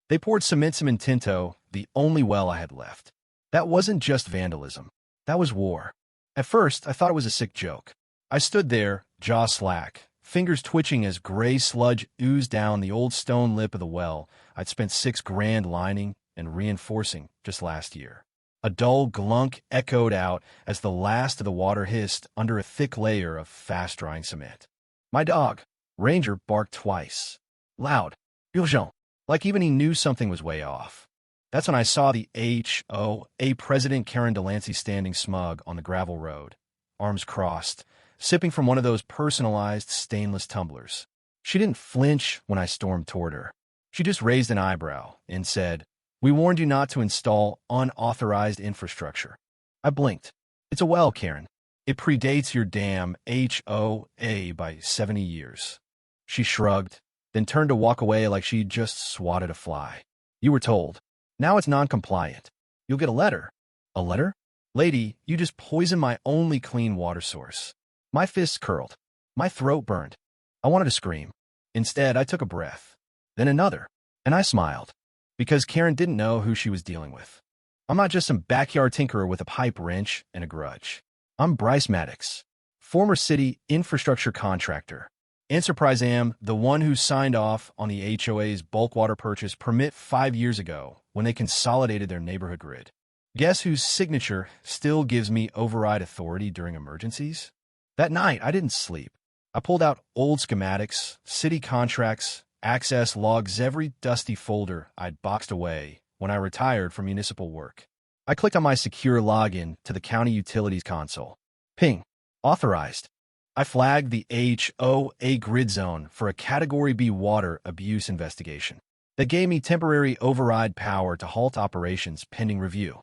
They poured cement tinto, the only well I had left. That wasn't just vandalism. That was war. At first, I thought it was a sick joke. I stood there, jaw slack, fingers twitching as gray sludge oozed down the old stone lip of the well I'd spent $6,000 lining and reinforcing just last year. A dull glunk echoed out as the last of the water hissed under a thick layer of fast-drying cement. My dog, Ranger, barked twice. Loud. Urgent. Like even he knew something was way off. That's when I saw the HOA President Karen Diaries standing smug on the gravel road, arms crossed, sipping from one of those personalized stainless tumblers. She didn't flinch when I stormed toward her. She just raised an eyebrow and said, "We warned you not to install unauthorized infrastructure." I blinked. "It's a well, Karen. It predates your damn HOA by 70 years. She shrugged, then turned to walk away like she'd just swatted a fly. "You were told. Now it's non-compliant. You'll get a letter." "A letter? Lady, you just poisoned my only clean water source." My fists curled. My throat burned. I wanted to scream. Instead, I took a breath. Then another. And I smiled. Because Karen didn't know who she was dealing with. I'm not just some backyard tinkerer with a pipe wrench and a grudge. I'm Bryce Maddox, former city infrastructure contractor. Enterprise am the one who signed off on the HOA's bulk water purchase permit 5 years ago when they consolidated their neighborhood grid. Guess whose signature still gives me override authority during emergencies? That night, I didn't sleep. I pulled out old schematics, city contracts, access logs, every dusty folder I'd boxed away when I retired from municipal work. I clicked on my secure login to the county utilities console. Ping. Authorized. I flagged the HOA grid zone for a Category B water abuse investigation. That gave me temporary override power to halt operations pending review.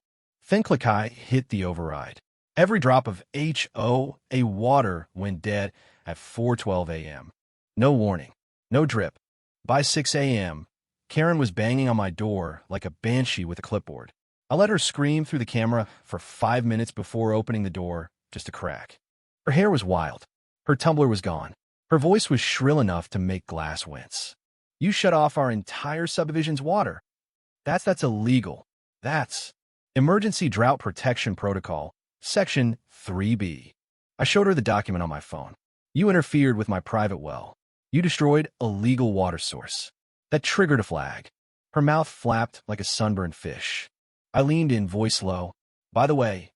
Then click I hit the override. Every drop of HOA water went dead at 4:12 a.m. No warning. No drip. By 6 a.m., Karen was banging on my door like a banshee with a clipboard. I let her scream through the camera for 5 minutes before opening the door, just a crack. Her hair was wild. Her tumbler was gone. Her voice was shrill enough to make glass wince. "You shut off our entire subdivision's water. That's illegal. That's Emergency Drought Protection Protocol, Section 3B. I showed her the document on my phone. "You interfered with my private well. You destroyed a legal water source." That triggered a flag. Her mouth flapped like a sunburned fish. I leaned in, voice low. "By the way,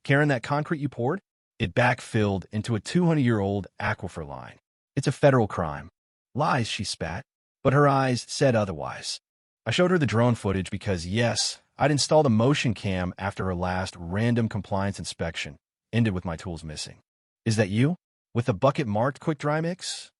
Karen, that concrete you poured? It backfilled into a 200-year-old aquifer line. It's a federal crime." "Lies," she spat, but her eyes said otherwise. I showed her the drone footage because, yes, I'd installed a motion cam after her last random compliance inspection ended with my tools missing. "Is that you? With the bucket marked quick dry mix?"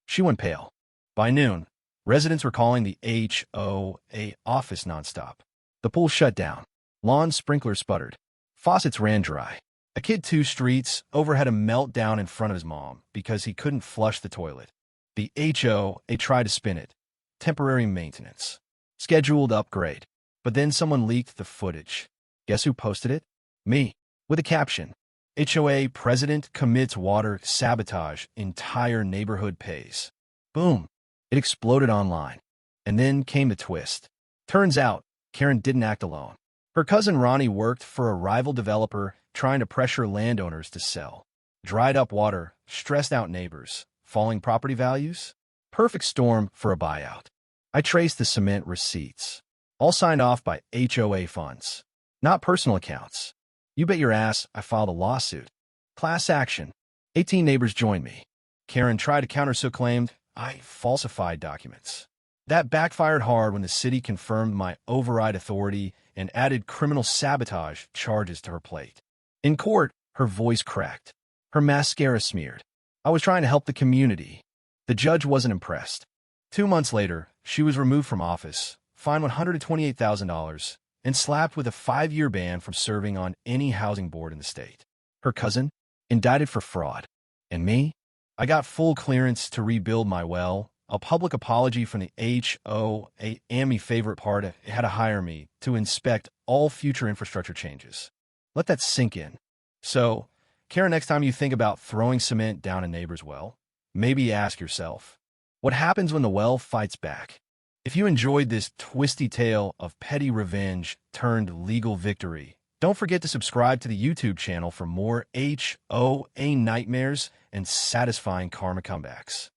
She went pale. By noon, residents were calling the HOA office nonstop. The pool shut down. Lawn sprinklers sputtered. Faucets ran dry. A kid 2 streets over had a meltdown in front of his mom because he couldn't flush the toilet. The HOA tried to spin it. Temporary maintenance. Scheduled upgrade. But then someone leaked the footage. Guess who posted it? Me. With a caption. "HOA President commits water sabotage. Entire neighborhood pays." Boom. It exploded online. And then came the twist. Turns out, Karen didn't act alone. Her cousin Ronnie worked for a rival developer trying to pressure landowners to sell. Dried up water, stressed out neighbors, falling property values. Perfect storm for a buyout. I traced the cement receipts. All signed off by HOA funds. Not personal accounts. You bet your ass I filed a lawsuit. Class action. 18 neighbors joined me. Karen tried to counter, so claimed I falsified documents. That backfired hard when the city confirmed my override authority and added criminal sabotage charges to her plate. In court, her voice cracked. Her mascara smeared. I was trying to help the community. The judge wasn't impressed. 2 months later, she was removed from office, fined $128,000, and slapped with a 5-year ban from serving on any housing board in the state. Her cousin, indicted for fraud. And me? I got full clearance to rebuild my well, a public apology from the HOA, and my favorite part, it had to hire me to inspect all future infrastructure changes. Let that sink in. So, Karen, next time you think about throwing cement down a neighbor's well, maybe ask yourself, what happens when the well fights back? If you enjoyed this twisty tale of petty revenge turned legal victory, don't forget to subscribe to the YouTube channel for more HOA nightmares and satisfying karma comebacks.